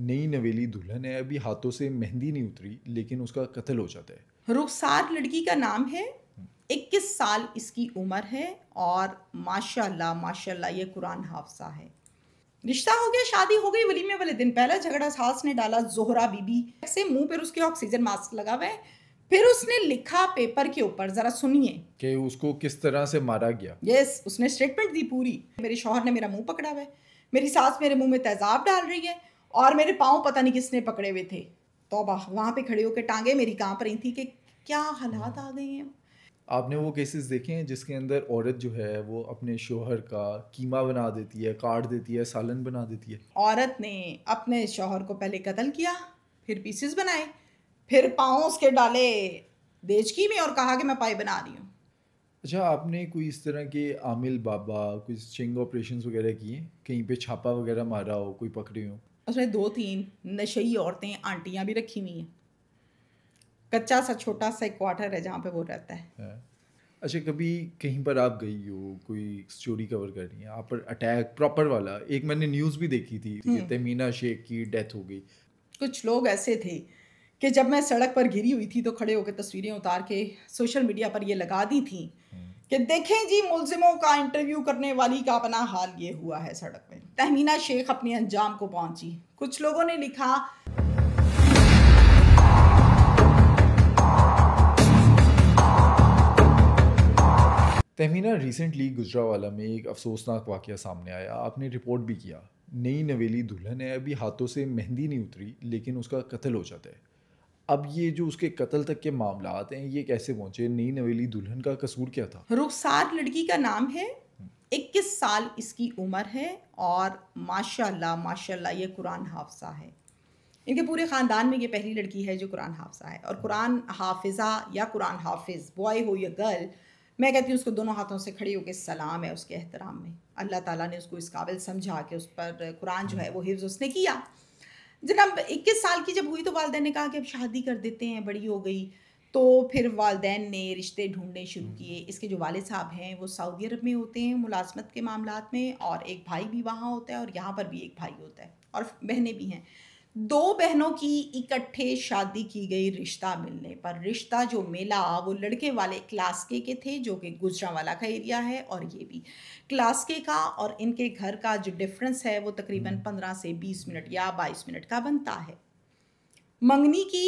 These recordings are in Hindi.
नई नवेली दुल्हन है, अभी हाथों से मेहंदी नहीं उतरी लेकिन उसका कत्ल हो जाता है। रुखसार लड़की का नाम है। 21 साल इसकी उम्र है और माशाल्लाह माशाल्लाह ये कुरान हाफजा है। रिश्ता हो गया, शादी हो गई, वलीमे वाले दिन पहला झगड़ा सास ने डाला जोहरा बीबी से, मुंह पर उसके ऑक्सीजन मास्क लगा हुआ है। फिर उसने लिखा पेपर के ऊपर, जरा सुनिए कि उसको किस तरह से मारा गया। यस, उसने स्टेटमेंट दी पूरी। मेरे शौहर ने मेरा मुंह पकड़ा हुआ है, मेरी सास मेरे मुंह में तेजाब डाल रही है और मेरे पाँव पता नहीं किसने पकड़े हुए थे। तौबा, वहां पे खड़े होकर टांगे मेरी कांप रही थी कि क्या हालात आ गए हैं। आपने वो केसेस देखे हैं जिसके अंदर औरत जो है वो अपने शोहर का कीमा बना देती है, काट देती है, सालन बना देती है। औरत ने अपने शौहर को पहले कत्ल किया, फिर पीसेस बनाए, फिर पाँव उसके डाले देचकी में और कहा कि मैं पाई बना रही हूँ। अच्छा, आपने कोई इस तरह के आमिल बाबा कोई स्टिंग ऑपरेशंस वगैरह किए, कहीं पे छापा वगैरह मारा हो, कोई पकड़े हो? उसने 2-3 नशई औरतें आंटियां भी रखी हुई हैं। कच्चा सा छोटा सा एक क्वार्टर है जहाँ पे वो रहता है। है। अच्छा, कभी कहीं पर आप गई हो, कोई स्टोरी कवर कर रही है आप पर अटैक प्रॉपर वाला, एक मैंने न्यूज़ भी देखी थी कि तहमीना शेख की डेथ हो गई। कुछ लोग ऐसे थे कि जब मैं सड़क पर गिरी हुई थी तो खड़े होकर तस्वीरें उतार के सोशल मीडिया पर ये लगा दी थी कि देखें जी मुल्जिमों का इंटरव्यू करने वाली का अपना हाल ये हुआ है सड़क पे। तहमीना शेख अपने अंजाम को पहुंची। कुछ लोगों ने लिखा तहमीना रिसेंटली गुजरावाला में एक अफसोसनाक वाक़या सामने आया, आपने रिपोर्ट भी किया। नई नवेली दुल्हन है, अभी हाथों से मेहंदी नहीं उतरी लेकिन उसका कत्ल हो जाता है। अब ये जो उसके कत्ल तक के मामलात हैं ये कैसे पहुंचे? नई नवेली दुल्हन का कसूर क्या था? रुखसार लड़की का नाम है। 21 साल इसकी उम्र है और माशाल्लाह माशाल्लाह ये कुरान हाफजा है। इनके पूरे ख़ानदान में ये पहली लड़की है जो कुरान हाफजा है। और कुरान हाफिज़ा या कुरान हाफिज़, बॉय हो या गर्ल, मैं कहती हूँ उसको दोनों हाथों से खड़ी होकर सलाम है उसके एहतराम में। अल्लाह ताला ने उसको इस काबिल समझा कि उस पर कुरान जो है वो हिफ्ज़ उसने किया। जनाब 21 साल की जब हुई तो वालिदैन ने कहा कि अब शादी कर देते हैं, बड़ी हो गई। तो फिर वालिदैन ने रिश्ते ढूंढने शुरू किए। इसके जो वालिद साहब हैं वो सऊदी अरब में होते हैं मुलाजमत के मामलात में, और एक भाई भी वहाँ होता है और यहाँ पर भी एक भाई होता है और बहनें भी हैं। 2 बहनों की इकट्ठे शादी की गई रिश्ता मिलने पर। रिश्ता जो मिला वो लड़के वाले क्लास के थे जो कि गुजरांवाला का एरिया है, और ये भी क्लास के का, और इनके घर का जो डिफरेंस है वो तकरीबन 15 से 20 मिनट या 22 मिनट का बनता है। मंगनी की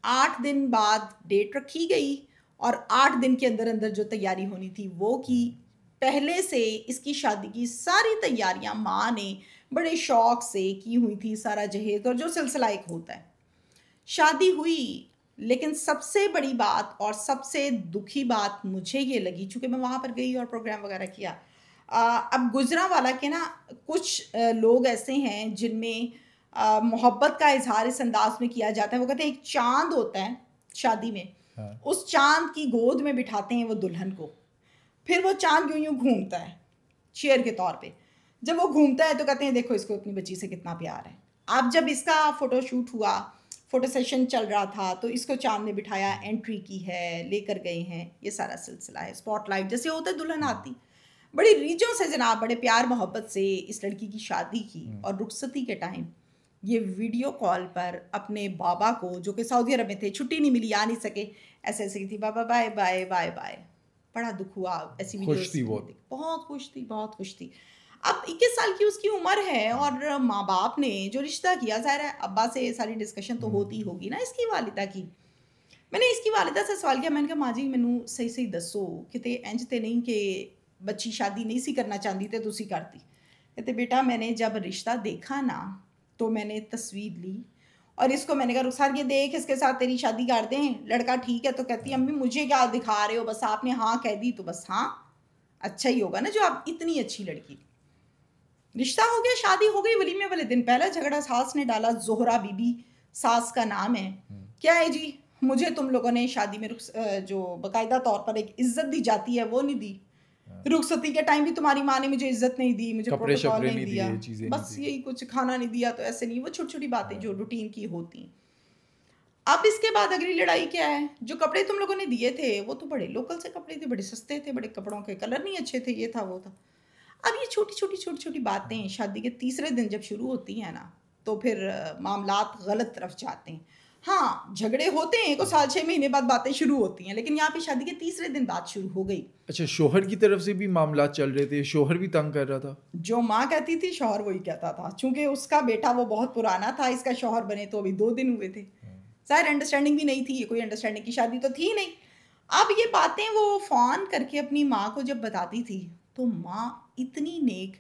8 दिन बाद डेट रखी गई और 8 दिन के अंदर अंदर जो तैयारी होनी थी वो की। पहले से इसकी शादी की सारी तैयारियां माँ ने बड़े शौक से की हुई थी, सारा जहेज और जो सिलसिला एक होता है। शादी हुई, लेकिन सबसे बड़ी बात और सबसे दुखी बात मुझे ये लगी, चूँकि मैं वहाँ पर गई और प्रोग्राम वगैरह किया। अब गुजरांवाला के ना कुछ लोग ऐसे हैं जिनमें मोहब्बत का इज़हार इस अंदाज में किया जाता है। वो कहते हैं एक चाँद होता है शादी में, हाँ। उस चाँद की गोद में बिठाते हैं वो दुल्हन को, फिर वो चाँद यूँ यूँ घूमता है चेयर के तौर पे। जब वो घूमता है तो कहते हैं देखो इसको अपनी बच्ची से कितना प्यार है। अब जब इसका फ़ोटोशूट हुआ, फ़ोटो सेशन चल रहा था, तो इसको चाँद ने बिठाया, एंट्री की है, लेकर गए हैं, ये सारा सिलसिला है। स्पॉटलाइट जैसे होता है, दुल्हन आती, बड़ी रीझों से जनाब, बड़े प्यार मोहब्बत से इस लड़की की शादी की। और रुखसती के टाइम ये वीडियो कॉल पर अपने बाबा को, जो कि सऊदी अरब में थे, छुट्टी नहीं मिली, आ नहीं सके, ऐसे ऐसे की थी, बाबा बाय बाय बाय बाय। बड़ा दुख हुआ ऐसी खुश वीडियोस थी में बहुत। देख, बहुत खुश थी, बहुत खुश थी। अब 21 साल की उसकी उम्र है और माँ बाप ने जो रिश्ता किया, ज़ाहिर है अब्बा से सारी डिस्कशन तो होती होगी ना इसकी वालिदा की। मैंने इसकी वालिदा से सवाल किया, मैंने कहा माँ जी मैनू सही सही दसो किते इंज ते नहीं कि बच्ची शादी नहीं सी करना चाहती ते तुसी करती। कहते बेटा मैंने जब रिश्ता देखा ना तो मैंने तस्वीर ली और इसको मैंने कहा रुखसार ये देख इसके साथ तेरी शादी कर दें, लड़का ठीक है। तो कहती अम्मी मुझे क्या दिखा रहे हो, बस आपने हाँ कह दी तो बस हाँ, अच्छा ही होगा ना जो आप इतनी अच्छी लड़की। रिश्ता हो गया, शादी हो गई, वलीमे वाले दिन पहला झगड़ा सास ने डाला। जोहरा बीबी सास का नाम है। क्या है जी, मुझे तुम लोगों ने शादी में जो बाकायदा तौर पर एक इज्जत दी जाती है वो नहीं दी। रुखसती के टाइम भी तुम्हारी माँ ने मुझे इज्जत नहीं दी, मुझे कपड़े प्रोटोकॉल शपड़े नहीं नहीं दिया, दिए, चीज़ें नहीं बस दी। यही कुछ, खाना नहीं दिया तो ऐसे नहीं, वो छोटी छोटी बातें जो रूटीन की होती। अब इसके बाद अगली लड़ाई क्या है, जो कपड़े तुम लोगों ने दिए थे वो तो बड़े लोकल से कपड़े थे, बड़े सस्ते थे, बड़े कपड़ों के कलर नहीं अच्छे थे, ये था वो था। अब ये छोटी छोटी बातें शादी के तीसरे दिन जब शुरू होती हैं ना, तो फिर मामलात गलत तरफ जाते हैं। हाँ, झगड़े होते हैं, 1 साल 6 महीने बाद बातें शुरू होती हैं, लेकिन यहाँ पे शादी के तीसरे दिन बात शुरू हो गई। अच्छा, शोहर की तरफ से भी मामला चल रहे थे, शोहर भी तंग कर रहा था? जो माँ कहती थी शौहर वही कहता था, चूंकि उसका बेटा वो बहुत पुराना था, इसका शौहर बने तो अभी 2 दिन हुए थे। ज़ाहिर अंडरस्टैंडिंग भी नहीं थी, ये कोई अंडरस्टैंडिंग की शादी तो थी नहीं। अब ये बातें वो फ़ोन करके अपनी माँ को जब बताती थी, तो माँ इतनी नेक,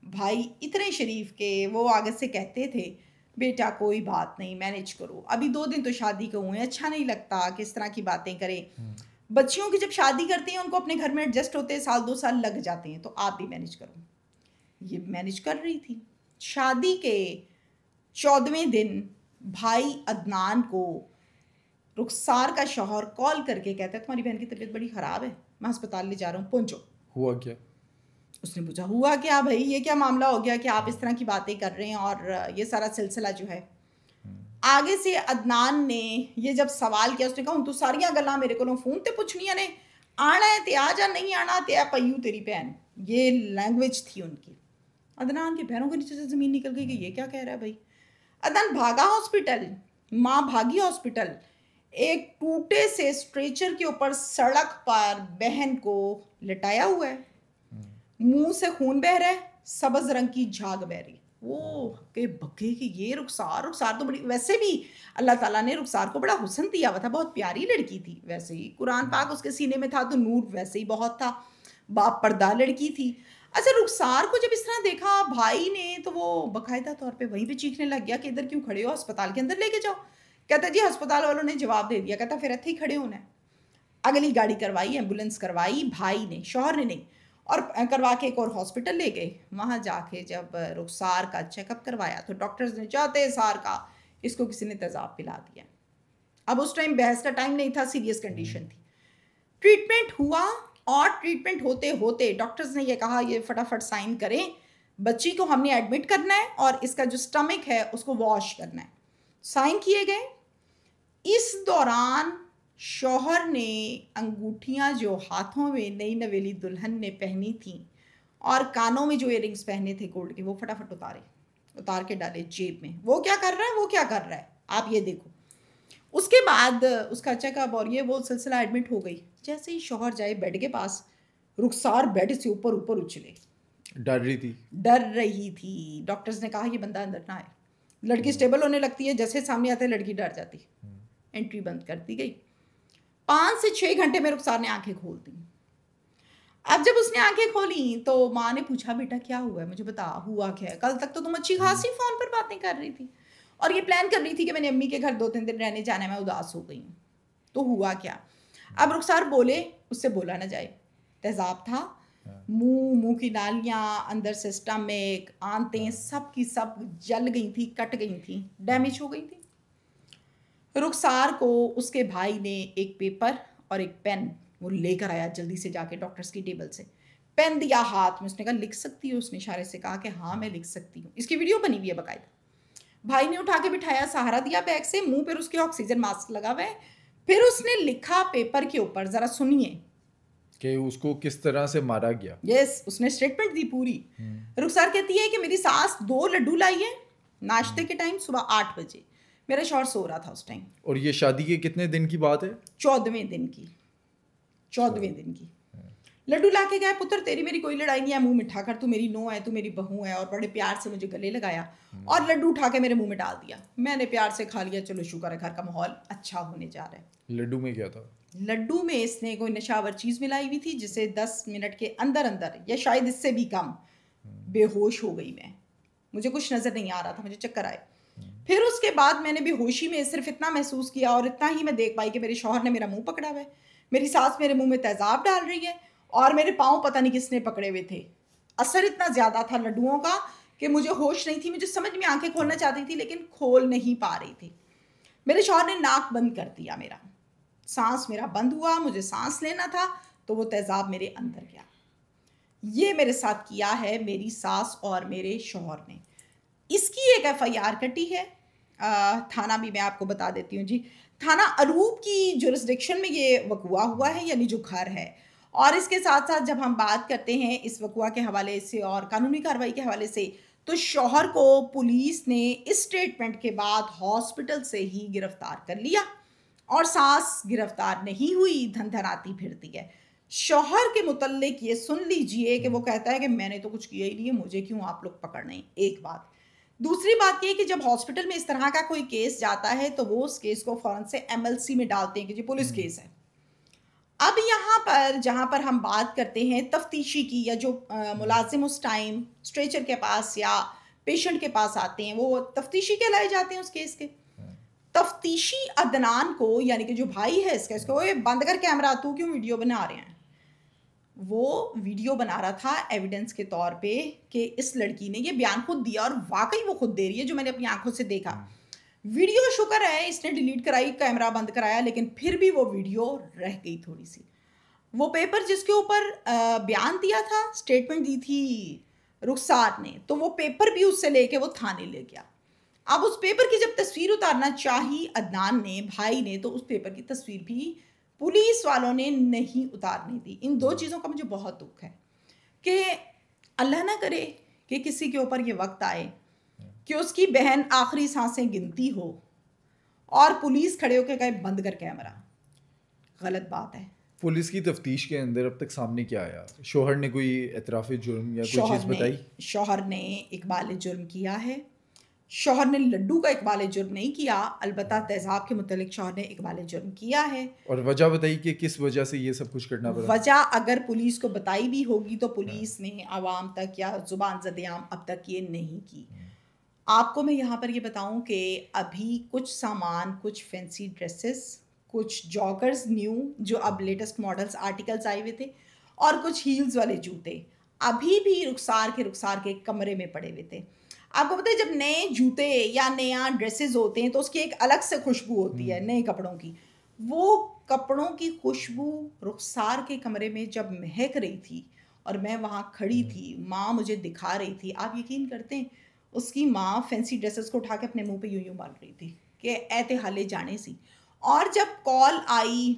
भाई इतने शरीफ के वो आगे से कहते थे, बेटा कोई बात नहीं, मैनेज करो, अभी 2 दिन तो शादी को हुए हैं, अच्छा नहीं लगता किस तरह की बातें करें। बच्चियों की जब शादी करते हैं उनको अपने घर में एडजस्ट होते 1-2 साल लग जाते हैं, तो आप भी मैनेज करो। ये मैनेज कर रही थी। शादी के 14वें दिन भाई अदनान को रुखसार का शौहर कॉल करके कहता है, तुम्हारी बहन की तबीयत बड़ी ख़राब है, मैं अस्पताल ले जा रहा हूँ, पहुँचो। हुआ क्या? उसने पूछा, हुआ क्या भाई, ये क्या मामला हो गया कि आप इस तरह की बातें कर रहे हैं, और ये सारा सिलसिला जो है। आगे से अदनान ने ये जब सवाल किया, उसने कहा हूँ तू सारिया गल्लां मेरे को फोन ते पुछनियां ने, आना है ते आ जा, नहीं आना ते आ पयू तेरी भैन। ये लैंग्वेज थी उनकी। अदनान के पैरों के नीचे से ज़मीन निकल गई कि ये क्या कह रहा है भाई। अदनान भागा हॉस्पिटल, माँ भागी हॉस्पिटल, एक टूटे से स्ट्रेचर के ऊपर सड़क पर बहन को लिटाया हुआ है, मुंह से खून बह रहा है, सब्ज रंग की झाग बह रही। वो के बक्के कि ये रुखसार तो बड़ी, वैसे भी अल्लाह ताला ने रुखसार को बड़ा हुस्न दिया हुआ था, बहुत प्यारी लड़की थी, वैसे ही कुरान पाक उसके सीने में था तो नूर वैसे ही बहुत था, बाप पर्दा लड़की थी। अच्छा, रुखसार को जब इस तरह देखा भाई ने, तो वो बाकायदा तौर पे वहीं पे चीखने लग गया कि इधर क्यों खड़े हो, अस्पताल के अंदर लेके जाओ। कहता जी अस्पताल वालों ने जवाब दे दिया, कहता फिर इत्थे ही खड़े होना है। अगली गाड़ी करवाई, एम्बुलेंस करवाई, भाई ने, शौहर ने नहीं, और करवा के एक और हॉस्पिटल ले गए। वहाँ जाके जब रुखसार का चेकअप करवाया तो डॉक्टर्स ने चाहते सार का इसको किसी ने तेज़ाब पिला दिया। अब उस टाइम बहस का टाइम नहीं था, सीरियस कंडीशन थी। ट्रीटमेंट हुआ, और ट्रीटमेंट होते होते डॉक्टर्स ने ये कहा ये फटाफट साइन करें, बच्ची को हमने एडमिट करना है और इसका जो स्टमक है उसको वॉश करना है। साइन किए गए। इस दौरान शौहर ने अंगूठियां जो हाथों में नई नवेली दुल्हन ने पहनी थी और कानों में जो इयररिंग्स पहने थे गोल्ड के, वो फटाफट उतार के डाले जेब में। वो क्या कर रहा है आप ये देखो। उसके बाद उसका चेकअप और ये वो सिलसिला, एडमिट हो गई। जैसे ही शौहर जाए बेड के पास, रुखसार बेड से ऊपर उछले, डर रही थी। डॉक्टर्स ने कहा ये बंदा अंदर ना आए। लड़की स्टेबल होने लगती है, जैसे सामने आते लड़की डर जाती, एंट्री बंद कर दी गई। 5 से 6 घंटे में रुखसार ने आंखें खोल दी। अब जब उसने आंखें खोली तो माँ ने पूछा, बेटा क्या हुआ है, मुझे बता, हुआ क्या है? कल तक तो तुम अच्छी खासी फोन पर बातें कर रही थी और ये प्लान कर रही थी कि मैंने अम्मी के घर 2-3 दिन रहने जाना है, मैं उदास हो गई हूँ, तो हुआ क्या? अब रुखसार बोले, उससे बोला ना जाए, तेजाब था, मुंह की नालियाँ, अंदर से स्टमक, आंतें सब की सब जल गई थी, कट गई थी, डैमेज हो गई थी। रुखसार को उसके भाई ने एक पेपर और एक पेन वो लेकर आया जल्दी से जाके डॉक्टर्स की टेबल से। पेन दिया हाथ में, उसने कहा लिख सकती हो? उसने इशारे से कहा कि हाँ मैं लिख सकती हूँ। इसकी वीडियो बनी हुई है बाकायदा। भाई ने उठा के बिठाया, सहारा दिया बैग से, मुंह पर उसके ऑक्सीजन मास्क लगा हुआ है। फिर उसने लिखा पेपर के ऊपर, जरा सुनिए कि उसको किस तरह से मारा गया। यस, उसने स्टेटमेंट दी पूरी। रुखसार कहती है कि मेरी सास 2 लड्डू लाई है नाश्ते के टाइम, सुबह 8 बजे। मेरा शौहर सो रहा था उस टाइम। और ये शादी के कितने दिन की बात है? 14वें दिन की। लड्डू ला के गया, पुत्र तेरी मेरी कोई लड़ाई नहीं है, मुंह मिठा कर, तू मेरी नौं है, तू मेरी बहू है। और बड़े प्यार से मुझे गले लगाया और लड्डू उठा के मेरे मुंह में डाल दिया। मैंने प्यार से खा लिया, चलो शुक्र है घर का माहौल अच्छा होने जा रहा है। लड्डू में क्या था? लड्डू में इसने कोई नशावर चीज़ मिलाई हुई थी, जिसे 10 मिनट के अंदर अंदर या शायद इससे भी कम बेहोश हो गई मैं। मुझे कुछ नज़र नहीं आ रहा था, मुझे चक्कर आए। फिर उसके बाद मैंने बेहोशी में सिर्फ इतना महसूस किया और इतना ही मैं देख पाई कि मेरे शौहर ने मेरा मुंह पकड़ा हुआ है, मेरी सास मेरे मुंह में तेजाब डाल रही है और मेरे पाँव पता नहीं किसने पकड़े हुए थे। असर इतना ज़्यादा था लड्डुओं का कि मुझे होश नहीं थी। मुझे समझ में, आंखें खोलना चाहती थी लेकिन खोल नहीं पा रही थी। मेरे शौहर ने नाक बंद कर दिया, मेरा सांस मेरा बंद हुआ, मुझे सांस लेना था तो वो तेजाब मेरे अंदर गया। ये मेरे साथ किया है मेरी सास और मेरे शौहर ने। इसकी एक FIR कटी है, थाना भी मैं आपको बता देती हूँ जी। थाना अरूब की जुरिस्डिक्शन में ये वकुआ हुआ है, यानी जो घर है। और इसके साथ साथ जब हम बात करते हैं इस वकुआ के हवाले से और कानूनी कार्रवाई के हवाले से, तो शौहर को पुलिस ने इस स्टेटमेंट के बाद हॉस्पिटल से ही गिरफ्तार कर लिया और सास गिरफ्तार नहीं हुई, धनधनाती फिरती है। शौहर के मुतल्लिक ये सुन लीजिए कि वो कहता है कि मैंने तो कुछ किया ही नहीं है, मुझे क्यों आप लोग पकड़ रहे हैं। एक बात। दूसरी बात ये कि जब हॉस्पिटल में इस तरह का कोई केस जाता है तो वो उस केस को फौरन से एमएलसी में डालते हैं कि जी पुलिस केस है। अब यहाँ पर जहाँ पर हम बात करते हैं तफ्तीशी की, या जो मुलाजिम उस टाइम स्ट्रेचर के पास या पेशेंट के पास आते हैं वो तफ्तीशी कहलाए जाते हैं उस केस के। तफ्तीशी अदनान को, यानी कि जो भाई है इसको ये बंद कर कैमरा, तू क्यों वीडियो बना रहे हैं, वो वीडियो बना रहा था एविडेंस के तौर पे कि इस लड़की ने ये बयान खुद दिया, और वाकई वो खुद दे रही है जो मैंने अपनी आंखों से देखा। वीडियो शुक्र है इसने डिलीट कराई, कैमरा बंद कराया, लेकिन फिर भी वो वीडियो रह गई थोड़ी सी। वो पेपर जिसके ऊपर बयान दिया था, स्टेटमेंट दी थी रुखसार ने, तो वो पेपर भी उससे लेके वो थाने ले गया। अब उस पेपर की जब तस्वीर उतारना चाही अदनान ने, भाई ने, तो उस पेपर की तस्वीर भी पुलिस वालों ने नहीं उतारने दी। इन दो चीज़ों का मुझे बहुत दुख है कि अल्लाह ना करे कि किसी के ऊपर ये वक्त आए कि उसकी बहन आखिरी सांसें गिनती हो और पुलिस खड़े होकर कहे बंद कर कैमरा। गलत बात है। पुलिस की तफ्तीश के अंदर अब तक सामने क्या आया? शौहर ने कोई एतराफ़ जुर्म या कोई चीज़ बताई? शौहर ने इकबाल जुर्म किया है। शौहर ने लड्डू का इकबाल जुर्म नहीं किया, अलबत्ता तेज़ाब के मुतालिक शौहर ने इकबाल जुर्म किया है। और वजह बताई कि किस वजह से ये सब कुछ करना पड़ा? वजह अगर पुलिस को बताई भी होगी तो पुलिस ने आवाम तक या ज़ुबान ज़द-ए-आम अब तक ये नहीं की। आपको मैं यहाँ पर ये बताऊँ कि अभी कुछ सामान, कुछ फैंसी ड्रेसेस, कुछ जॉगर्स न्यू जो अब लेटेस्ट मॉडल्स आर्टिकल्स आए हुए थे, और कुछ हील्स वाले जूते अभी भी रुखसार के कमरे में पड़े हुए थे। आपको पता है जब नए जूते या नया ड्रेसेस होते हैं तो उसकी एक अलग से खुशबू होती है नए कपड़ों की। वो कपड़ों की खुशबू रुखसार के कमरे में जब महक रही थी और मैं वहाँ खड़ी थी, माँ मुझे दिखा रही थी, आप यकीन करते हैं उसकी माँ फैंसी ड्रेसेस को उठा के अपने मुंह पे यूं यूं मार रही थी कि ऐते हाले जाने सी। और जब कॉल आई,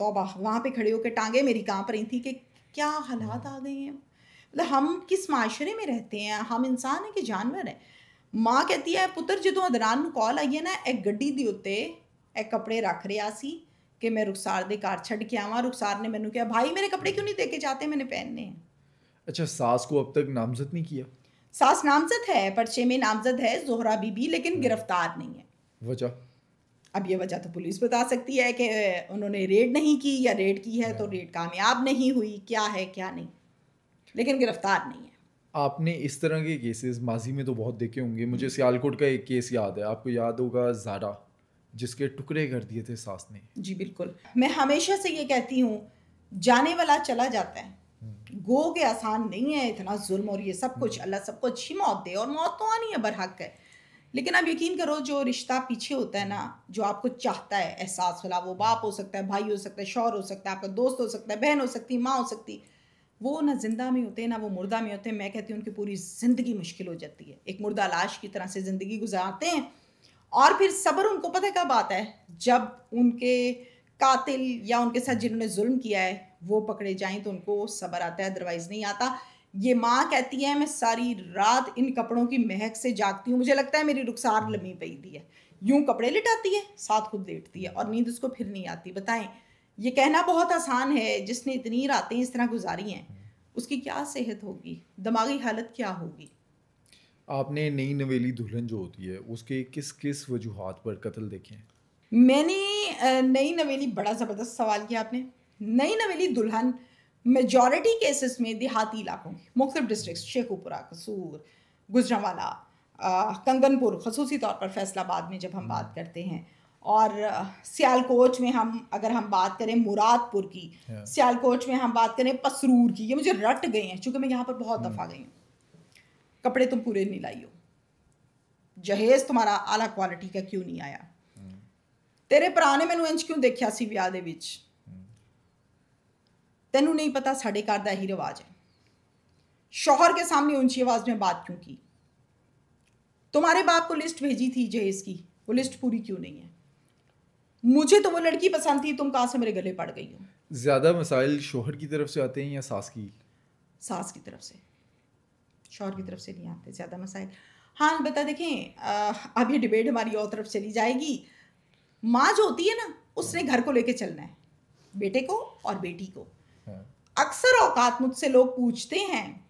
तौबा, वहाँ पे खड़े होकर टांगे मेरी कांप रही थी कि क्या हालात आ गए हैं। मतलब हम किस माशरे में रहते हैं, हम इंसान हैं कि जानवर हैं। माँ कहती है पुत्र जो अदनान कॉल आई है ना, एक गड्डी दी उत्ते एक कपड़े रख रहा सी कि मैं रुखसार दे घर छड़ के आवा। रुखसार ने मैनू कहा भाई मेरे कपड़े क्यों नहीं दे के जाते, मैंने पहनने हैं। अच्छा, सास को अब तक नामजद नहीं किया? सास नामजद है, पर्चे में नामजद है जोहरा बीबी, लेकिन गिरफ्तार नहीं है। वजह? अब ये वजह तो पुलिस बता सकती है कि उन्होंने रेड नहीं की, या रेड की है तो रेड कामयाब नहीं हुई, क्या है क्या नहीं, लेकिन गिरफ्तार नहीं है। आपने इस तरह के केसेस माजी में तो बहुत देखे होंगे। मुझे सियालकोट का एक केस याद है, आपको याद होगा, ज़ारा, जिसके टुकड़े कर दिए थे सास ने। जी बिल्कुल। मैं हमेशा से ये कहती हूँ, जाने वाला चला जाता है, गो के आसान नहीं है इतना जुल्म और ये सब कुछ। अल्लाह सबको अच्छी मौत दे, और मौत तो आनी है, बरहक है। लेकिन आप यकीन करो जो रिश्ता पीछे होता है ना, जो आपको चाहता है एहसास वाला, वो बाप हो सकता है, भाई हो सकता है, शौहर हो सकता है, आपका दोस्त हो सकता है, बहन हो सकती है, माँ हो सकती, वो ना जिंदा में होते हैं ना वो मुर्दा में होते हैं। मैं कहती हूँ उनकी पूरी ज़िंदगी मुश्किल हो जाती है, एक मुर्दा लाश की तरह से ज़िंदगी गुजारते हैं। और फिर सब्र उनको पता है कब आता है, जब उनके कातिल या उनके साथ जिन्होंने जुल्म किया है वो पकड़े जाएं तो उनको सब्र आता है, अदरवाइज़ नहीं आता। ये माँ कहती है मैं सारी रात इन कपड़ों की महक से जागती हूँ, मुझे लगता है मेरी रुखसार लम्बी पई दी है। यूं कपड़े लिटाती है, साथ खुद लेटती है, और नींद उसको फिर नहीं आती। बताएं, ये कहना बहुत आसान है, जिसने इतनी रातें इस तरह गुजारी हैं उसकी क्या सेहत होगी, दिमागी हालत क्या होगी। आपने नई नवेली दुल्हन जो होती है उसके किस किस वजूहात पर कत्ल देखे हैं? मैंने नई नवेली, बड़ा ज़बरदस्त सवाल किया आपने। नई नवेली दुल्हन मेजॉरिटी केसेस में देहाती इलाकों की, मुख्तलिफ डिस्ट्रिक्ट, शेखुपुरा, कसूर, गुजरांवाला, कंगनपुर, खसूसी तौर पर फैसलाबाद में जब हम बात करते हैं, और सियालकोट में हम अगर हम बात करें मुरादपुर की, सियालकोट में हम बात करें पसरूर की, ये मुझे रट गए हैं चूँकि मैं यहाँ पर बहुत दफ़ा गई हूँ। कपड़े तुम पूरे नहीं लाई हो, जहेज तुम्हारा आला क्वालिटी का क्यों नहीं आया, तेरे भरा ने मैनू इंज क्यों देखा सी विआह दे विच, तेनू नहीं पता साढ़े घर दा यही रिवाज है, शौहर के सामने ऊंची आवाज में बात क्यों की, तुम्हारे बाप को लिस्ट भेजी थी जहेज की, वो लिस्ट पूरी क्यों नहीं है, मुझे तो वो लड़की पसंद थी, तुम कहाँ से मेरे गले पड़ गई हो। ज़्यादा मसाइल शौहर की तरफ से आते हैं या सास की? सास की तरफ से। शौहर की तरफ से नहीं आते ज़्यादा मसाइल। हाँ अलबत्ता देखें, अब ये डिबेट हमारी और तरफ चली जाएगी। माँ जो होती है ना, उसने घर को लेके चलना है, बेटे को और बेटी को। अक्सर औकात मुझसे लोग पूछते हैं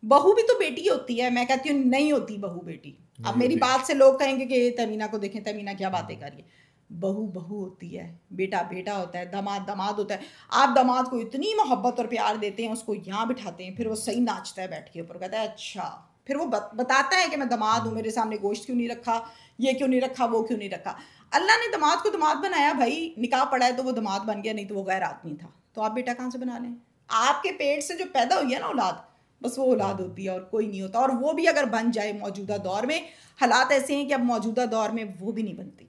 बहू भी तो बेटी होती है, मैं कहती हूँ नहीं होती बहू बेटी। अब मेरी बात से लोग कहेंगे कि तमीना को देखें, तमीना क्या बातें कर रही है। बहू बहू होती है, बेटा बेटा होता है, दामाद दामाद होता है। आप दामाद को इतनी मोहब्बत और प्यार देते हैं, उसको यहाँ बिठाते हैं, फिर वो सही नाचता है बैठ के ऊपर, कहता है अच्छा, फिर वो बताता है कि मैं दामाद हूँ, मेरे सामने गोश्त क्यों नहीं रखा, ये क्यों नहीं रखा, वो क्यों नहीं रखा। अल्लाह ने दामाद को दामाद बनाया भाई, निकाह पड़ा है तो वो दामाद बन गया, नहीं तो वो गैर आदमी था। तो आप बेटा कहाँ से बना लें? आपके पेट से जो पैदा हुई है ना औलाद, बस वो औलाद होती है और कोई नहीं होता। और वो भी अगर बन जाए मौजूदा दौर में, हालात ऐसे हैं कि अब मौजूदा दौर में वो भी नहीं बनती।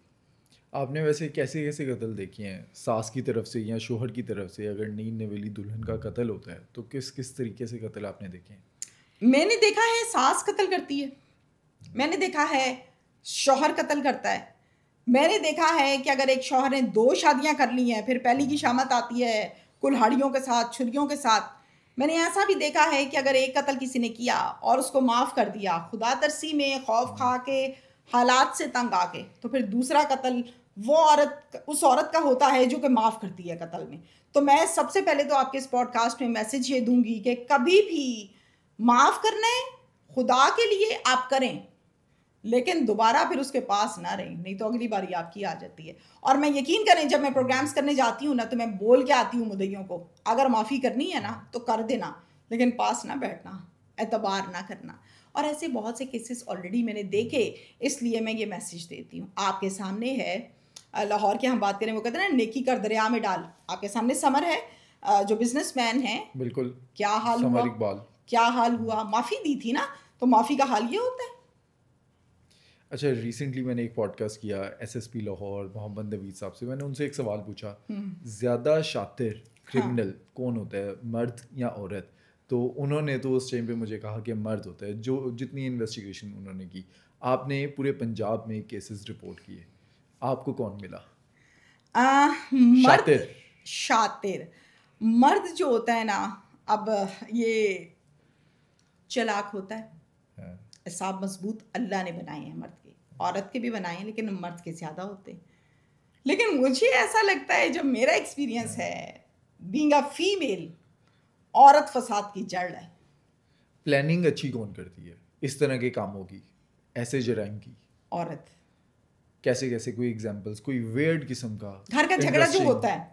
आपने वैसे कैसे कैसे कत्ल देखे हैं, सास की तरफ से या शोहर की तरफ से? अगर नई नवेली दुल्हन का कत्ल होता है तो किस किस तरीके से कत्ल आपने देखे हैं? मैंने देखा है सास कत्ल करती है, मैंने देखा है शौहर कत्ल करता है, मैंने देखा है कि अगर एक शौहर ने 2 शादियां कर ली हैं, फिर पहली की शामत आती है कुल्हाड़ियों के साथ, छुरियों के साथ। मैंने ऐसा भी देखा है कि अगर एक कत्ल किसी ने किया और उसको माफ़ कर दिया खुदा तरसी में, खौफ खा के, हालात से तंग आके, तो फिर दूसरा कत्ल वो औरत, उस औरत का होता है जो कि माफ़ करती है कत्ल में। तो मैं सबसे पहले तो आपके इस पॉडकास्ट में मैसेज ये दूंगी कि कभी भी माफ़ करना है खुदा के लिए आप करें, लेकिन दोबारा फिर उसके पास ना रहें, नहीं तो अगली बारी आपकी आ जाती है। और मैं यकीन करें, जब मैं प्रोग्राम्स करने जाती हूँ ना, तो मैं बोल के आती हूँ मुद्दइयों को, अगर माफ़ी करनी है ना तो कर देना, लेकिन पास ना बैठना, एतबार ना करना। और ऐसे बहुत से केसेस ऑलरेडी मैंने देखे, इसलिए मैं ये मैसेज देती हूँ। आपके सामने है, लाहौर की हम बात करें, वो कहते हैं ना नेकी कर दरिया में डाल। आपके सामने समर है, जो बिजनेसमैन है, बिल्कुल, क्या हाल समर हुआ, इकबाल। क्या हाल हुआ, माफ़ी दी थी ना, तो माफ़ी का हाल ये होता है। अच्छा, रिसेंटली मैंने एक पॉडकास्ट किया एसएसपी लाहौर मोहम्मद नवीद साहब से। मैंने उनसे एक सवाल पूछा, ज़्यादा शातिर क्रिमिनल कौन होता है, मर्द या औरत? तो उन्होंने तो उस टाइम पे मुझे कहा कि मर्द होता है। जो जितनी इन्वेस्टिगेशन उन्होंने की, आपने पूरे पंजाब में केसेस रिपोर्ट किए, आपको कौन मिला मर्द शातिर? शातिर मर्द जो होता है ना, अब ये चालाक होता है, हाँ, हिसाब मजबूत अल्लाह ने बनाए हैं मर्द के, औरत के भी बनाए हैं, लेकिन मर्द के ज़्यादा होते हैं। लेकिन मुझे ऐसा लगता है, जब मेरा एक्सपीरियंस है बीइंग अ फीमेल, औरत फसाद की जड़ है। प्लानिंग अच्छी कौन करती है इस तरह के कामों की, ऐसे जराइम की? औरत। कैसे कैसे, कोई एग्जांपल्स, कोई वेयर्ड किस्म का घर का झगड़ा जो interesting? होता है,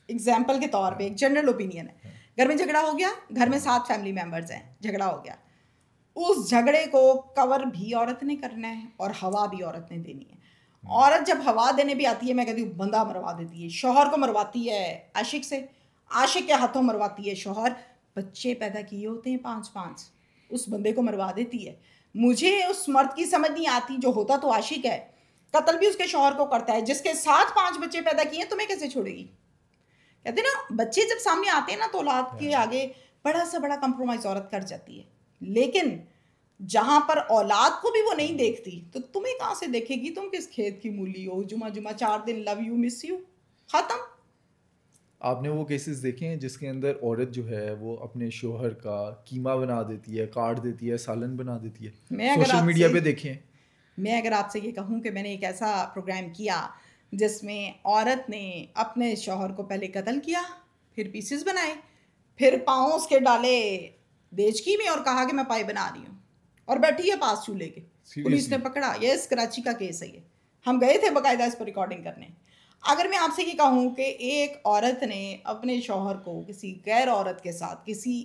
एग्जाम्पल के तौर पे एक जनरल ओपिनियन है, घर में झगड़ा हो गया, घर में 7 फैमिली मेंबर्स हैं, झगड़ा हो गया, उस झगड़े को कवर भी औरत ने करना है और हवा भी औरत ने देनी है। औरत जब हवा देने भी आती है, मैं कहती हूँ बंदा मरवा देती है, शौहर को मरवाती है आशिक से, आशिक के हाथों मरवाती है शौहर, बच्चे पैदा किए होते हैं 5-5, उस बंदे को मरवा देती है। मुझे उस मर्द की समझ नहीं आती, जो होता तो आशिक है, कत्ल भी उसके शौहर को करता है, जिसके साथ 5 बच्चे पैदा किए, तुम्हें कैसे छोड़ेगी? कहते ना, बच्चे जब सामने आते हैं ना, तो औलाद के आगे बड़ा सा बड़ा कंप्रोमाइज औरत कर जाती है। लेकिन जहां पर औलाद को भी वो नहीं देखती, तो तुम्हें कहां से देखेगी? तुम किस खेत की मूली हो? जुमा जुमा 4 दिन लव यू मिस यू, खत्म। आपने वो केसेस देखे हैं जिसके अंदर औरत जो है वो अपने शोहर का कीमा बना देती है, काट देती है, सालन बना देती है? सोशल मीडिया पे देखे हैं। मैं अगर आपसे ये कहूँ कि मैंने एक ऐसा प्रोग्राम किया जिसमें औरत ने अपने शौहर को पहले कत्ल किया, फिर पीसेस बनाए, फिर पाँव उसके डाले देचकी में और कहा कि मैं पाई बना रही हूँ, और बैठी है पास चूल्हे के, पुलिस ने पकड़ा। ये कराची का केस है, ये हम गए थे बाकायदा इस पर रिकॉर्डिंग करने। अगर मैं आपसे ये कहूँ कि एक औरत ने अपने शौहर को किसी गैर औरत के साथ किसी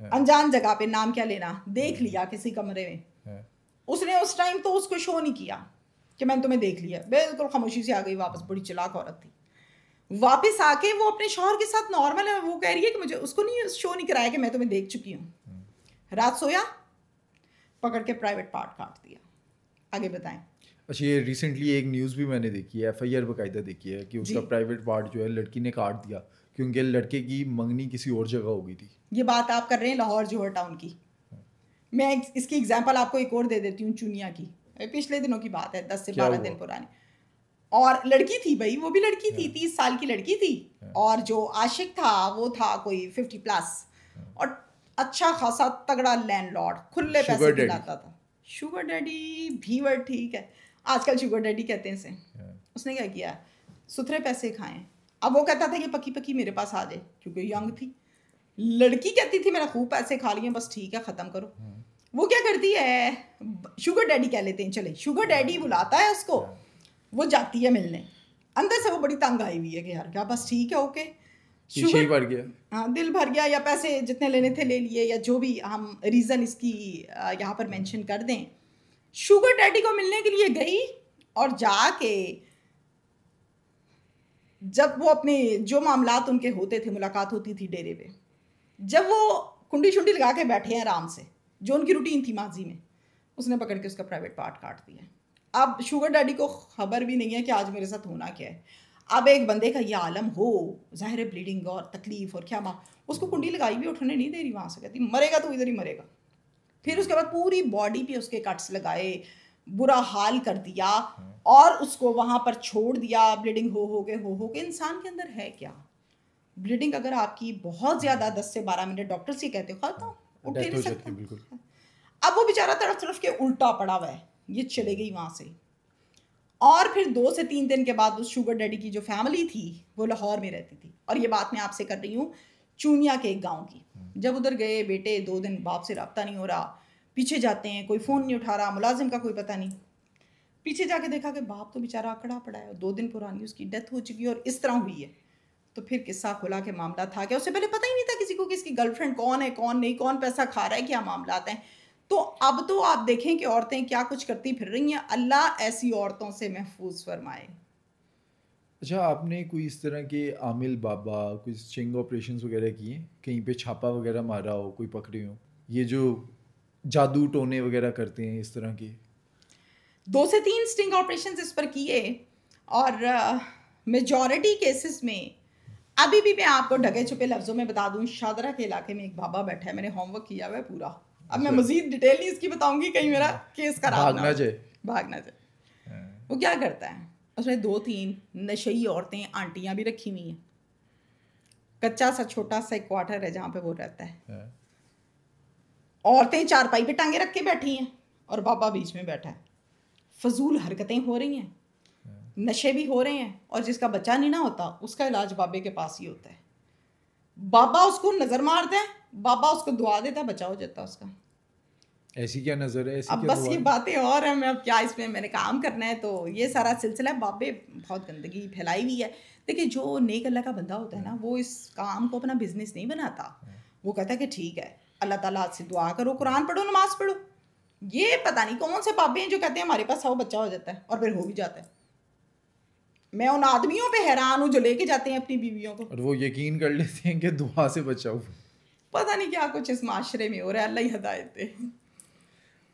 अनजान जगह पे, नाम क्या लेना, देख लिया किसी कमरे में, उसने उस टाइम तो उसको शो नहीं किया कि मैंने तुम्हें देख लिया, बिल्कुल खामोशी से आ गई वापस, बड़ी चालाक औरत थी। वापस आके वो अपने शौहर के साथ नॉर्मल है, वो कह रही है कि मुझे, उसको नहीं शो नहीं कराया कि मैं तुम्हें देख चुकी हूँ। रात सोया, पकड़ के प्राइवेट पार्ट काट दिया। आगे बताएं। अच्छा, ये रिसेंटली एक न्यूज़ भी मैंने देखी है, एफआईआर बाकायदा देखी है कि उसका प्राइवेट पार्ट जो है लड़की ने काट दिया क्योंकि लड़के की मंगनी किसी और जगह हो गई थी। ये बात आप कर रहे हैं लाहौर जोहर टाउन की। मैं इसकी एग्जांपल आपको एक और दे देती हूँ, चुनिया की, पिछले दिनों की बात है, 10 से 12 दिन पुरानी। और लड़की थी भाई, वो भी लड़की थी, 30 साल की लड़की थी, और जो आशिक था वो था कोई 50+। और अच्छा खासा तगड़ा लैंडलॉर्ड, खुले पैसे शुगर डैडी। खिलाता था। शुगर डैडी भी वर्ड ठीक है, आजकल शुगर डैडी कहते हैं इसे। उसने क्या किया, सुथरे पैसे खाए। अब वो कहता था कि पक्की पक्की मेरे पास आ जाए, क्योंकि यंग थी। लड़की कहती थी मैंने खूब पैसे खा लिए, बस ठीक है ख़त्म करो। वो क्या करती है, शुगर डैडी कह लेते हैं, चले शुगर डैडी बुलाता है उसको, वो जाती है मिलने। अंदर से वो बड़ी तंग आई हुई है कि यार क्या, बस ठीक है ओके, पीछे ही भर गया। हाँ, दिल भर गया, या पैसे जितने लेने थे ले लिए, या जो भी हम रीज़न इसकी यहाँ पर मेंशन कर दें। शुगर डैडी को मिलने के लिए गई और जाके जब वो अपने जो मामलात उनके होते थे, मुलाकात होती थी डेरे पे, जब वो कुंडी शुंडी लगा के बैठे हैं आराम से, जो उनकी रूटीन थी माजी में, उसने पकड़ के उसका प्राइवेट पार्ट काट दिया। अब शुगर डैडी को खबर भी नहीं है कि आज मेरे साथ होना क्या है। अब एक बंदे का ये आलम हो, ज़ाहिर है ब्लीडिंग और तकलीफ और क्या उसको कुंडी लगाई भी उठने नहीं दे रही वहाँ से, कहती मरेगा तो इधर ही मरेगा। फिर उसके बाद पूरी बॉडी पे उसके कट्स लगाए, बुरा हाल कर दिया और उसको वहाँ पर छोड़ दिया। ब्लीडिंग हो के इंसान के अंदर है क्या, ब्लीडिंग अगर आपकी बहुत ज़्यादा 10 से 12 मिनट, डॉक्टर से कहते हो खाता उठ ही नहीं सकता। बिल्कुल। अब वो बेचारा तड़फ तड़फ के उल्टा पड़ा हुआ है, ये चले गई वहाँ से। और फिर 2 से 3 दिन के बाद उस शुगर डैडी की जो फैमिली थी वो लाहौर में रहती थी, और ये बात मैं आपसे कर रही हूँ चूनिया के एक गांव की। जब उधर गए बेटे, 2 दिन बाप से रब्ता नहीं हो रहा, पीछे जाते हैं कोई फ़ोन नहीं उठा रहा, मुलाजिम का कोई पता नहीं। पीछे जाके देखा कि बाप तो बेचारा अकड़ा पड़ा है, 2 दिन पुरानी उसकी डेथ हो चुकी है और इस तरह हुई है। तो फिर किस्सा खुला के मामला था क्या, उससे पहले पता ही नहीं था किसी को कि इसकी गर्लफ्रेंड कौन है कौन नहीं, कौन पैसा खा रहा है, क्या मामला हैं। तो अब तो आप देखें कि औरतें क्या कुछ करती फिर रही हैं। अल्लाह ऐसी औरतों से महफूज फरमाए। अच्छा, आपने कोई इस तरह के आमिल बाबा, कोई स्टिंग ऑपरेशंस वगैरह किए, कहीं पे छापा वगैरह मारा हो, कोई पकड़े हो, ये जो जादू टोने वगैरह करते हैं इस तरह के? 2 से 3 स्टिंग ऑपरेशंस इस पर किए, और मेजॉरिटी केसेस में अभी भी मैं आपको ढके छुपे लफ्ज़ों में बता दूं, शादरा के इलाके में एक बाबा बैठा है, मैंने होमवर्क किया हुआ है पूरा। अब मैं मजीद डिटेल नहीं इसकी बताऊंगी, कहीं मेरा केस खराब ना जाए, भाग ना जाए। वो क्या करता है, उसने 2-3 नशई औरतें आंटियां भी रखी हुई हैं। कच्चा सा छोटा सा एक क्वार्टर है जहाँ पे वो रहता है। औरतें चारपाई पे टांगे रख के बैठी हैं और बाबा बीच में बैठा है। फजूल हरकतें हो रही हैं, नशे भी हो रहे हैं, और जिसका बच्चा नहीं ना होता उसका इलाज बाबे के पास ही होता है। बाबा उसको नज़र मारता है, बाबा उसको दुआ देता है, बचा हो जाता है उसका। ऐसी क्या नज़र है, ऐसी अब क्या बस ये बातें और हैं, मैं अब क्या इसमें मैंने काम करना है, तो ये सारा सिलसिला है। बाबे बहुत गंदगी फैलाई हुई है। देखिए, जो नेक अल्लाह का बंदा होता है ना, वो इस काम को अपना बिजनेस नहीं बनाता। वो कहता है कि ठीक है, अल्लाह ताला से दुआ करो, कुरान पढ़ो, नमाज पढ़ो। ये पता नहीं कौन से बाबे हैं जो कहते हैं हमारे पास आओ बच्चा हो जाता है, और फिर हो भी जाता है। मैं उन आदमियों पे हैरान हूँ जो लेके जाते हैं अपनी बीवियों को, और वो यकीन कर लेते हैं कि दुआ से बचाओ। पता नहीं क्या कुछ इस माशरे में हो रहा है, अल्लाह ही हिदायत दे।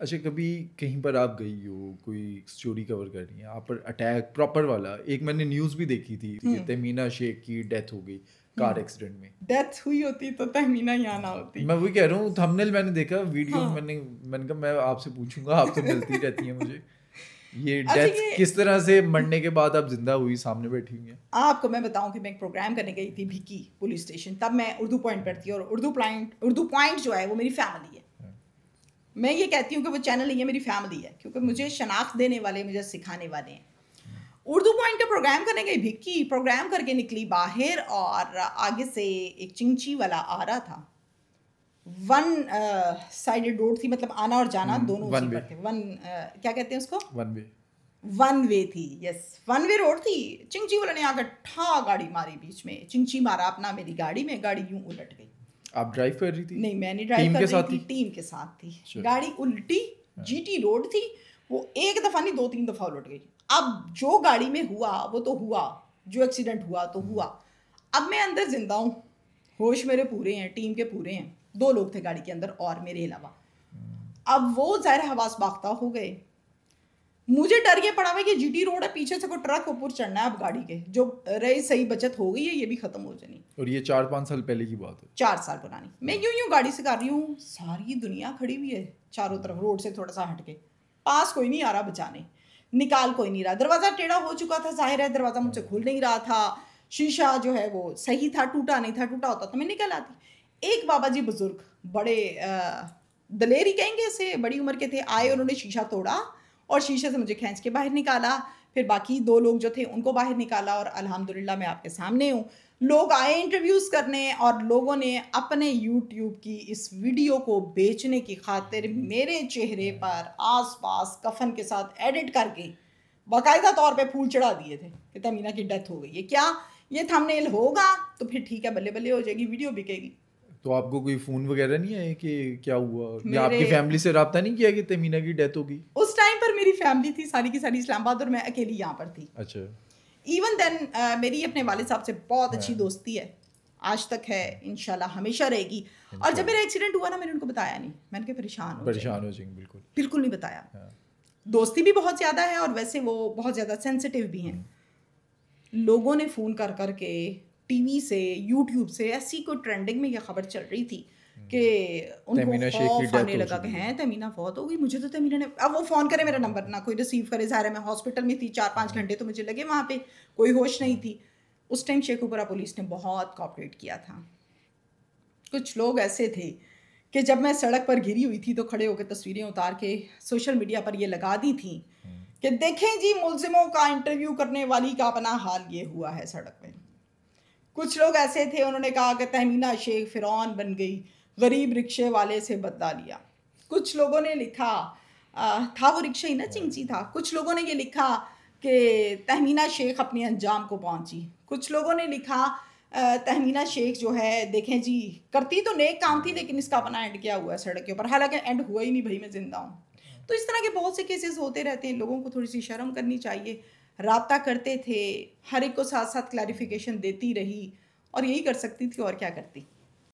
अच्छा, कभी कहीं पर आप गई हो, कोई स्टोरी कवर कर रही है आप पर, अटैक प्रॉपर वाला? एक मैंने न्यूज़ भी देखी थी कि तहमीना शेख की डेथ हो गई कार एक्सीडेंट में। डेथ हुई होती तो तहमीना यहाँ ना होती। मैं वही कह रहा हूँ, थंबनेल मैंने देखा, वीडियो मैंने कहा मैं आपसे पूछूंगा, आप तो मिलती रहती हैं मुझे। ये डेथ किस तरह से मरने के बाद आप जिंदा हुई, सामने बैठी हुई हैं? आपको मैं बताऊं कि मैं एक प्रोग्राम करने गई थी भिक्की पुलिस स्टेशन, तब मैं उर्दू पॉइंट पर थी, और उर्दू पॉइंट जो है वो मेरी फैमिली है। मैं ये कहती हूँ कि वो चैनल नहीं है, मेरी फैमिली है, क्योंकि मुझे शनाख्त देने वाले, मुझे सिखाने वाले हैं। उर्दू पॉइंट का प्रोग्राम करने गई भिक्की, प्रोग्राम करके निकली बाहर, और आगे से एक चिंची वाला आ रहा था। 1 साइडेड रोड थी, मतलब आना और जाना दोनों उसी पर थे। क्या कहते हैं उसको, वन वे थी। यस, 1 वे रोड थी। चिंची वाले ने आकर ठा गाड़ी मारी बीच में, चिंची मारा अपना मेरी गाड़ी में, गाड़ी यूं उलट गई। आप ड्राइव कर रही थी? नहीं, मैं नहीं ड्राइव कर रही थी, टीम के साथ थी। गाड़ी उल्टी, जीटी रोड थी, वो एक दफ़ा नहीं 2-3 दफ़ा उलट गई। अब जो गाड़ी में हुआ वो तो हुआ, जो एक्सीडेंट हुआ तो हुआ। अब मैं अंदर जिंदा हूँ, होश मेरे पूरे हैं, टीम के पूरे हैं। 2 लोग थे गाड़ी के अंदर और मेरे अलावा। अब वो ज़ाहिर हवास बाख्ता हो गए। मुझे डर ये पड़ा हुआ कि जीटी रोड है, पीछे से कोई ट्रक ऊपर चढ़ना है। अब गाड़ी के जो रही सही बचत हो गई है, ये भी खत्म हो जानी। और ये 4-5 साल पहले की बात है, 4 साल पुरानी। मैं यूं गाड़ी से कर रही हूँ, सारी दुनिया खड़ी हुई है चारों तरफ, रोड से थोड़ा सा हटके। पास कोई नहीं आ रहा बचाने, निकाल कोई नहीं रहा। दरवाज़ा टेढ़ा हो चुका था, जाहिर है दरवाज़ा मुझसे खुल नहीं रहा था। शीशा जो है वो सही था, टूटा नहीं था, टूटा होता तो मैं निकल आती। एक बाबा जी बुजुर्ग बड़े दलेरी कहेंगे इसे, बड़ी उम्र के थे, आए, उन्होंने शीशा तोड़ा और शीशे से मुझे खींच के बाहर निकाला। फिर बाकी 2 लोग जो थे उनको बाहर निकाला और अल्हम्दुलिल्लाह मैं आपके सामने हूँ। लोग आए इंटरव्यूज़ करने और लोगों ने अपने यूट्यूब की इस वीडियो को बेचने की खातिर मेरे चेहरे पर आस-पास कफ़न के साथ एडिट करके बाकायदा तौर पे फूल चढ़ा दिए थे कि तमीना की डेथ हो गई है। क्या ये थंबनेल होगा तो फिर ठीक है, बल्ले-बल्ले हो जाएगी, वीडियो बिकेगी। तो आपको कोई फ़ोन वगैरह नहीं आए कि क्या हुआ, या आपकी मेरे फैमिली से रब्ता नहीं किया कि तमीना की डेथ होगी? उस टाइम पर मेरी फैमिली थी सारी की सारी इस्लामाबाद और मैं अकेली यहाँ पर थी। अच्छा। इवन देन मेरी अपने वालिद साहब से बहुत अच्छी हाँ। दोस्ती है, आज तक है, इंशाल्लाह हमेशा रहेगी। और जब मेरा एक्सीडेंट हुआ ना, मैंने उनको बताया नहीं, मैंने कहा परेशान हो परेशान हो जाएंगे बिल्कुल। बिल्कुल नहीं बताया। हाँ। दोस्ती भी बहुत ज़्यादा है और वैसे वो बहुत ज़्यादा सेंसिटिव भी हैं। लोगों ने फ़ोन कर कर के टीवी से, यूट्यूब से, ऐसी कोई ट्रेंडिंग में ये खबर चल रही थी कि उनको तमीना शेख की खौफ आने डेथ हो लगा कि चुकी है। हैं तमीना फौत हो गई। मुझे तो तमीना ने, अब वो फ़ोन करे, मेरा नंबर ना कोई रिसीव करे, ज़ाहिर है मैं हॉस्पिटल में थी, 4-5 घंटे तो मुझे लगे वहाँ पे, कोई होश नहीं थी। उस टाइम शेखुपुरा पुलिस ने बहुत कोऑपरेट किया था। कुछ लोग ऐसे थे कि जब मैं सड़क पर गिरी हुई थी तो खड़े होकर तस्वीरें उतार के सोशल मीडिया पर ये लगा दी थी कि देखें जी, मुलजिमों का इंटरव्यू करने वाली का अपना हाल ये हुआ है सड़क पे। कुछ लोग ऐसे थे, उन्होंने कहा कि तहमीना शेख फ़िरौन बन गई, गरीब रिक्शे वाले से बदला लिया। कुछ लोगों ने लिखा था वो रिक्शा ही ना, चिंची था। कुछ लोगों ने ये लिखा कि तहमीना शेख अपने अंजाम को पहुंची। कुछ लोगों ने लिखा तहमीना शेख जो है, देखें जी, करती तो नेक काम थी लेकिन इसका अपना एंड किया हुआ है सड़क के ऊपर। हालांकि एंड हुआ ही नहीं भाई, मैं जिंदा हूँ। तो इस तरह के बहुत से केसेस होते रहते हैं। लोगों को थोड़ी सी शर्म करनी चाहिए। राब्ता करते थे, हर एक को साथ साथ क्लैरिफिकेशन देती रही और यही कर सकती थी, और क्या करती।